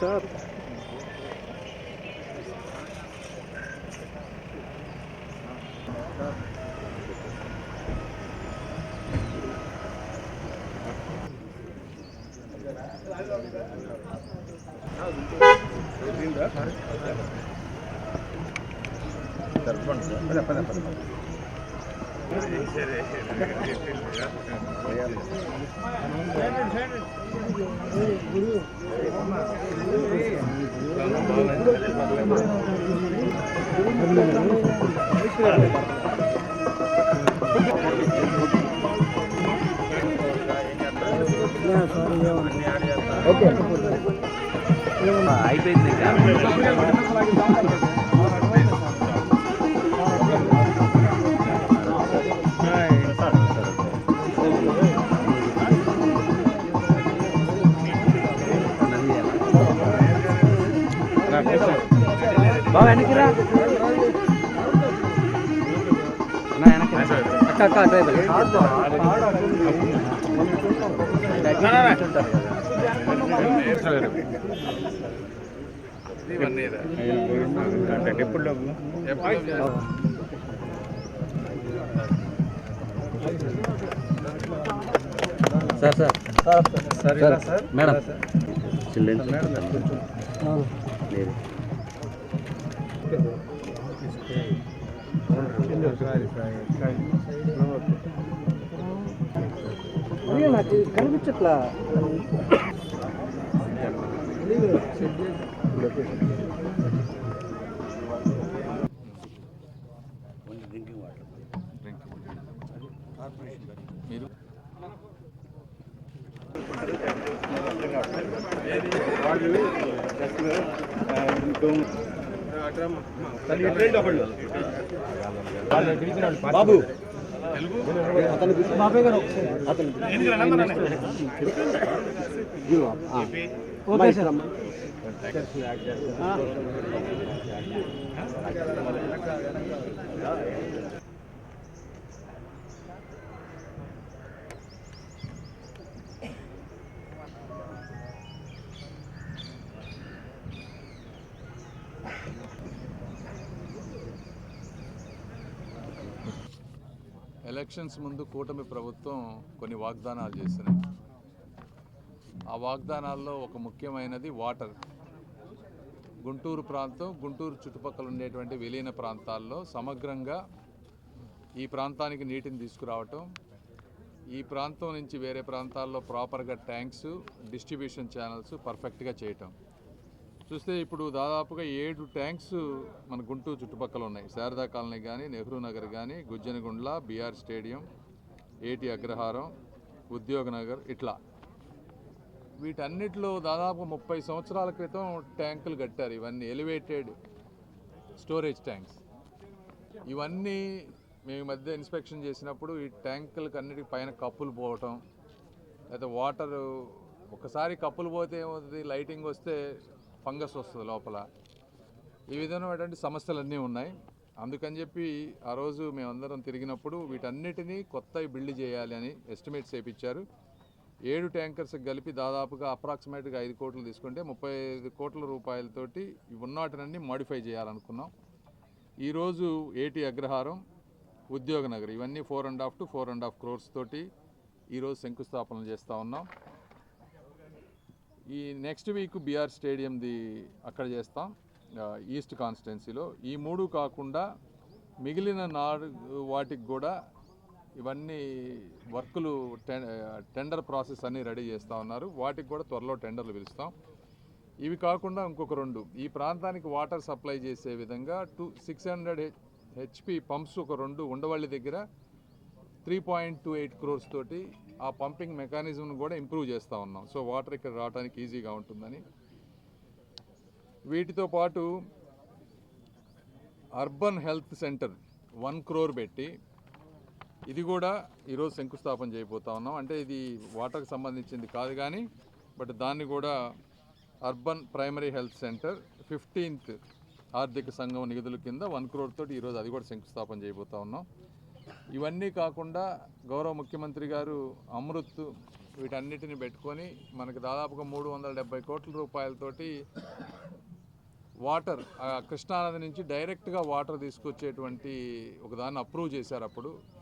Sir అయిపోయింది బాబా వెనక్కిరా వెనక్కి అక్క అక్క డ్రైవర్ ఎప్పుడు sir sir sir sir madam childrens నాకు కనిపించట్లా మీరు బాబు బాబాయ్ గారు అతను ఓకే సార్ అమ్మ ఎలక్షన్స్ ముందు కూటమి ప్రభుత్వం కొన్ని వాగ్దానాలు చేసినాయి. ఆ వాగ్దానాల్లో ఒక ముఖ్యమైనది వాటర్. గుంటూరు ప్రాంతం, గుంటూరు చుట్టుపక్కల ఉండేటువంటి విలీన ప్రాంతాల్లో సమగ్రంగా ఈ ప్రాంతానికి నీటిని తీసుకురావటం, ఈ ప్రాంతం నుంచి వేరే ప్రాంతాల్లో ప్రాపర్గా ట్యాంక్స్, డిస్ట్రిబ్యూషన్ ఛానల్స్ పర్ఫెక్ట్గా చేయటం. చూస్తే ఇప్పుడు దాదాపుగా 7 ట్యాంక్స్ మన గుంటూరు చుట్టుపక్కల ఉన్నాయి. శారదా కాలనీ కానీ, నెహ్రూ నగర్ కానీ, గుజ్జనగుండ్ల, బీఆర్ స్టేడియం, ఏటి అగ్రహారం, ఉద్యోగ నగర్, ఇట్లా వీటన్నిటిలో దాదాపు 30 సంవత్సరాల క్రితం ట్యాంకులు కట్టారు. ఇవన్నీ ఎలివేటెడ్ స్టోరేజ్ ట్యాంక్స్. ఇవన్నీ మేము మధ్య ఇన్స్పెక్షన్ చేసినప్పుడు ఈ ట్యాంకులకు అన్నిటికి పైన కప్పులు పోవటం, లేదా వాటర్ ఒకసారి కప్పులు పోతే ఏమవుతుంది, లైటింగ్ వస్తే ఫంగస్ వస్తుంది లోపల. ఈ విధమైనటువంటి సమస్యలన్నీ ఉన్నాయి. అందుకని చెప్పి ఆ రోజు మేమందరం తిరిగినప్పుడు వీటన్నిటినీ కొత్తవి బిల్డ్ చేయాలి అని ఎస్టిమేట్స్ వేయించారు. 7 ట్యాంకర్స్ కలిపి దాదాపుగా అప్రాక్సిమేట్గా 5 కోట్లు తీసుకుంటే 35 కోట్ల రూపాయలతోటి ఉన్నవాటినన్నీ మాడిఫై చేయాలనుకున్నాం. ఈరోజు ఏటి అగ్రహారం, ఉద్యోగ నగర్ ఇవన్నీ 4.5 to 4.5 crores తోటి ఈరోజు శంకుస్థాపనలు చేస్తూ ఉన్నాం. ఈ నెక్స్ట్ వీక్ బీఆర్ స్టేడియంది అక్కడ చేస్తాం, ఈస్ట్ కాన్స్టిట్యున్సీలో. ఈ 3 కాకుండా మిగిలిన 4 వాటికి కూడా ఇవన్నీ వర్కులు టెండర్ ప్రాసెస్ అన్నీ రెడీ చేస్తూ ఉన్నారు. వాటికి కూడా త్వరలో టెండర్లు పిలుస్తాం. ఇవి కాకుండా ఇంకొక 2 ఈ ప్రాంతానికి వాటర్ సప్లై చేసే విధంగా 600 HP పంప్స్ ఒక 2 ఉండవల్లి దగ్గర 3.28 crores తోటి ఆ పంపింగ్ మెకానిజంను కూడా ఇంప్రూవ్ చేస్తూ ఉన్నాం. సో వాటర్ ఇక్కడ రావడానికి ఈజీగా ఉంటుందని. వీటితో పాటు అర్బన్ హెల్త్ సెంటర్ 1 crore పెట్టి ఇది కూడా ఈరోజు శంకుస్థాపన చేయబోతా ఉన్నాం. అంటే ఇది వాటర్కి సంబంధించింది కాదు కానీ బట్ దాన్ని కూడా urban primary health centre 15th ఆర్థిక సంఘం నిధుల కింద 1 crore తోటి ఈరోజు అది కూడా శంకుస్థాపన చేయబోతా ఉన్నాం. ఇవన్నీ కాకుండా గౌరవ ముఖ్యమంత్రి గారు అమృత్ వీటన్నిటిని పెట్టుకొని మనకి దాదాపుగా 370 కోట్ల రూపాయలతోటి వాటర్ కృష్ణానది నుంచి డైరెక్ట్గా వాటర్ తీసుకొచ్చేటువంటి ఒకదాన్ని అప్రూవ్ చేశారు.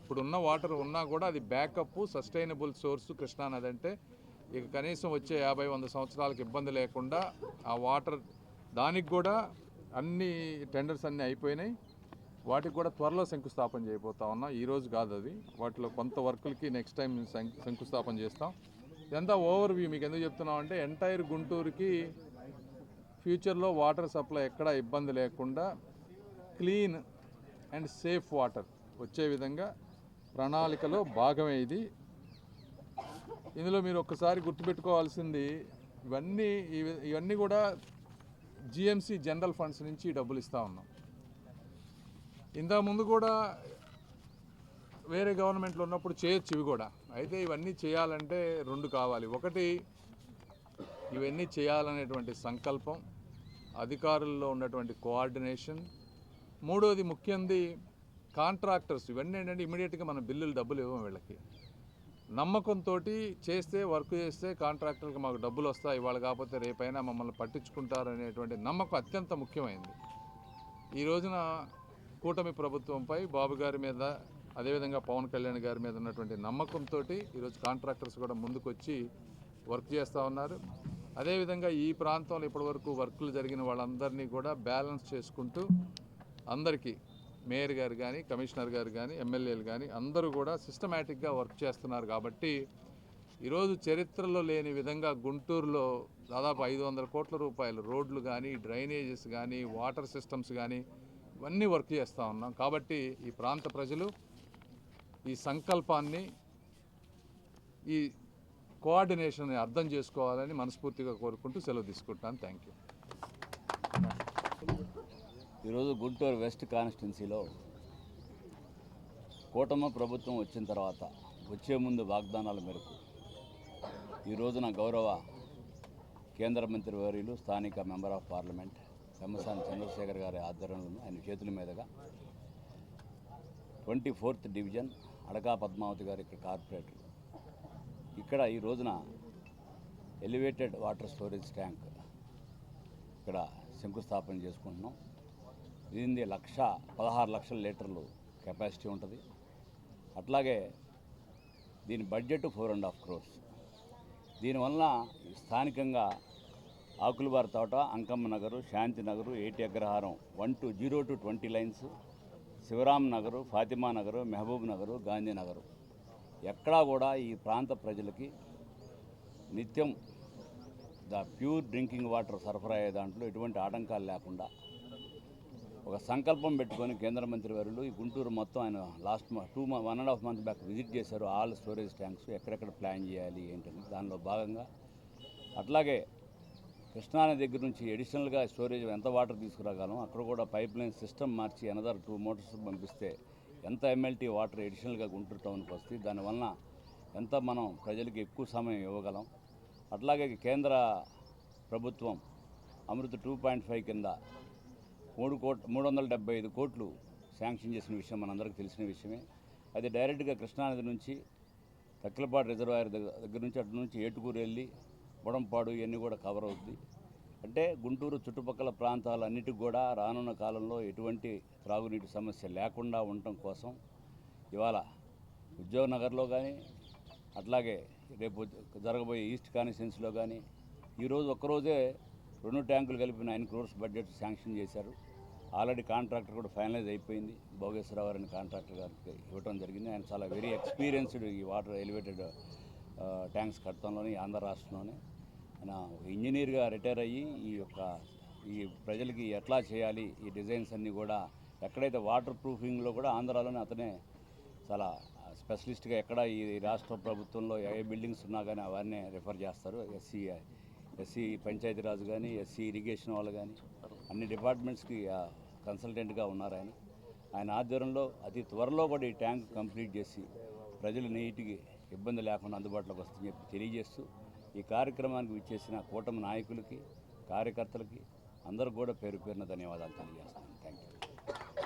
ఇప్పుడున్న వాటర్ ఉన్నా కూడా అది బ్యాకప్ సస్టైనబుల్ సోర్స్ కృష్ణానది అంటే ఇక కనీసం వచ్చే 50-100 సంవత్సరాలకు ఇబ్బంది లేకుండా ఆ వాటర్ దానికి కూడా అన్ని టెండర్స్ అన్నీ అయిపోయినాయి. వాటికి కూడా త్వరలో శంకుస్థాపన చేయబోతా ఉన్నాం. ఈరోజు కాదు అది, వాటిలో కొంత వర్కులకి నెక్స్ట్ టైం శంకుస్థాపన చేస్తాం. ఇదంతా ఓవర్ వ్యూ మీకు ఎందుకు చెప్తున్నాం అంటే ఎంటైర్ గుంటూరుకి ఫ్యూచర్లో వాటర్ సప్లై ఎక్కడా ఇబ్బంది లేకుండా క్లీన్ అండ్ సేఫ్ వాటర్ వచ్చే విధంగా ప్రణాళికలో భాగమే ఇది. ఇందులో మీరు ఒక్కసారి గుర్తుపెట్టుకోవాల్సింది ఇవన్నీ కూడా జిఎంసి జనరల్ ఫండ్స్ నుంచి డబ్బులు ఇస్తూ ఉన్నాం. ఇంతకుముందు కూడా వేరే గవర్నమెంట్లో ఉన్నప్పుడు చేయొచ్చు ఇవి కూడా. అయితే ఇవన్నీ చేయాలంటే రెండు కావాలి. ఒకటి ఇవన్నీ చేయాలనేటువంటి సంకల్పం, అధికారుల్లో ఉన్నటువంటి కోఆర్డినేషన్. మూడోది ముఖ్యంది కాంట్రాక్టర్స్. ఇవన్నీ ఏంటంటే ఇమీడియట్గా మనం డబ్బులు ఇవ్వం వీళ్ళకి. నమ్మకంతో చేస్తే వర్క్ చేస్తే కాంట్రాక్టర్కి మాకు డబ్బులు వస్తాయి, ఇవాళ కాకపోతే రేపైనా మమ్మల్ని పట్టించుకుంటారనేటువంటి నమ్మకం అత్యంత ముఖ్యమైనది. ఈ రోజున కూటమి ప్రభుత్వంపై బాబు గారి మీద అదేవిధంగా పవన్ కళ్యాణ్ గారి మీద ఉన్నటువంటి నమ్మకంతో ఈరోజు కాంట్రాక్టర్స్ కూడా ముందుకొచ్చి వర్క్ చేస్తూ ఉన్నారు. అదేవిధంగా ఈ ప్రాంతంలో ఇప్పటివరకు వర్కులు జరిగిన వాళ్ళందరినీ కూడా బ్యాలెన్స్ చేసుకుంటూ అందరికీ మేయర్ గారు కానీ కమిషనర్ గారు కానీ ఎమ్మెల్యేలు కానీ అందరూ కూడా సిస్టమేటిక్గా వర్క్ చేస్తున్నారు. కాబట్టి ఈరోజు చరిత్రలో లేని విధంగా గుంటూరులో దాదాపు 500 కోట్ల రూపాయలు రోడ్లు కానీ డ్రైనేజెస్ కానీ వాటర్ సిస్టమ్స్ కానీ ఇవన్నీ వర్క్ చేస్తూ ఉన్నాం. కాబట్టి ఈ ప్రాంత ప్రజలు ఈ సంకల్పాన్ని ఈ కోఆర్డినేషన్ని అర్థం చేసుకోవాలని మనస్ఫూర్తిగా కోరుకుంటూ సెలవు తీసుకుంటాను. Thank you. ఈరోజు గుంటూరు వెస్ట్ కాన్స్టిట్యున్సీలో కూటమి ప్రభుత్వం వచ్చిన తర్వాత వచ్చే ముందు వాగ్దానాల మేరకు ఈ రోజున గౌరవ కేంద్ర మంత్రి వర్యులు స్థానిక member of parliament Pemmasani Chandrasekhar గారి ఆధ్వర్యంలో ఆయన చేతుల మీదుగా 24th డివిజన్ అడకా పద్మావతి గారి ఇక్కడ కార్పొరేటర్ ఇక్కడ ఈ రోజున ఎలివేటెడ్ వాటర్ స్టోరేజ్ ట్యాంక్ ఇక్కడ శంకుస్థాపన చేసుకుంటున్నాం. దీనిది 16 లక్షల లీటర్లు కెపాసిటీ ఉంటుంది. అట్లాగే దీని బడ్జెట్ 4.5 crores. దీనివల్ల స్థానికంగా ఆకులబార్ తోట, అంకమ్మ నగరు, శాంతి నగరు, ఏటి అగ్రహారం 0 to 20 లైన్స్, శివరాం నగరు, ఫాతిమా నగరు, మహబూబ్ నగరు, గాంధీ నగరు ఎక్కడా కూడా ఈ ప్రాంత ప్రజలకి నిత్యం ప్యూర్ డ్రింకింగ్ వాటర్ సరఫరా అయ్యే దాంట్లో ఎటువంటి ఆటంకాలు లేకుండా ఒక సంకల్పం పెట్టుకొని కేంద్ర మంత్రి వర్యులు ఈ గుంటూరు మొత్తం ఆయన లాస్ట్ 1.5 months బ్యాక్ విజిట్ చేశారు. ఆల్ స్టోరేజ్ ట్యాంక్స్ ఎక్కడెక్కడ ప్లాన్ చేయాలి ఏంటని దానిలో భాగంగా అట్లాగే కృష్ణానది దగ్గర నుంచి ఎడిషనల్గా స్టోరేజ్ ఎంత వాటర్ తీసుకురాగలం అక్కడ కూడా పైప్ లైన్ సిస్టమ్ మార్చి అనదర్ 2 motors పంపిస్తే ఎంత MLT వాటర్ ఎడిషనల్గా గుంటూరు టౌన్కి వస్తుంది, దానివల్ల ఎంత మనం ప్రజలకి ఎక్కువ సమయం ఇవ్వగలం. అట్లాగే కేంద్ర ప్రభుత్వం అమృత్ 2.5 కింద 375 కోట్లు శాంక్షన్ చేసిన విషయం మనందరికీ తెలిసిన విషయమే. అది డైరెక్ట్గా కృష్ణానది నుంచి తక్కిలపాడు రిజర్వాయర్ దగ్గర నుంచి అటు నుంచి ఏటుకూరు వెళ్ళి బొడంపాడు ఇవన్నీ కూడా కవర్ అవుతుంది. అంటే గుంటూరు చుట్టుపక్కల ప్రాంతాలన్నిటికి కూడా రానున్న కాలంలో ఎటువంటి త్రాగునీటి సమస్య లేకుండా ఉండటం కోసం ఇవాళ ఉద్యోగనగర్లో కానీ అట్లాగే రేపు జరగబోయే ఈస్ట్ కాన్స్టిట్యున్సీలో కానీ ఈరోజు ఒక్కరోజే 2 ట్యాంకులు కలిపి 9 crores బడ్జెట్ శాంక్షన్ చేశారు. ఆల్రెడీ కాంట్రాక్టర్ కూడా ఫైనలైజ్ అయిపోయింది. భోగేశ్వరరావు గారిని కాంట్రాక్టర్ గారికి ఇవ్వడం జరిగింది. ఆయన చాలా వెరీ ఎక్స్పీరియన్స్డ్ ఈ వాటర్ ఎలివేటెడ్ ట్యాంక్స్ కట్టడంలోని ఆంధ్ర రాష్ట్రంలోనే. ఆయన ఇంజనీర్గా రిటైర్ అయ్యి ఈ ప్రజలకి ఎట్లా చేయాలి ఈ డిజైన్స్ అన్నీ కూడా ఎక్కడైతే వాటర్ ప్రూఫింగ్లో కూడా ఆంధ్రాలోనే అతనే చాలా స్పెషలిస్ట్గా ఎక్కడ ఈ రాష్ట్ర ప్రభుత్వంలో ఏ బిల్డింగ్స్ ఉన్నా కానీ అవన్నీ రిఫర్ చేస్తారు. ఎస్సీ పంచాయతీరాజు కానీ ఎస్సీ ఇరిగేషన్ వాళ్ళు కానీ అన్ని డిపార్ట్మెంట్స్కి కన్సల్టెంట్గా ఉన్నారు ఆయన ఆధ్వర్యంలో అతి త్వరలో కూడా ఈ ట్యాంక్ కంప్లీట్ చేసి ప్రజలు నీటికి ఇబ్బంది లేకుండా అందుబాటులోకి వస్తుందని చెప్పి తెలియజేస్తూ ఈ కార్యక్రమానికి విచ్చేసిన కూటమి నాయకులకి కార్యకర్తలకి అందరూ కూడా పేరు పేరున ధన్యవాదాలు తెలియజేస్తాను. Thank you.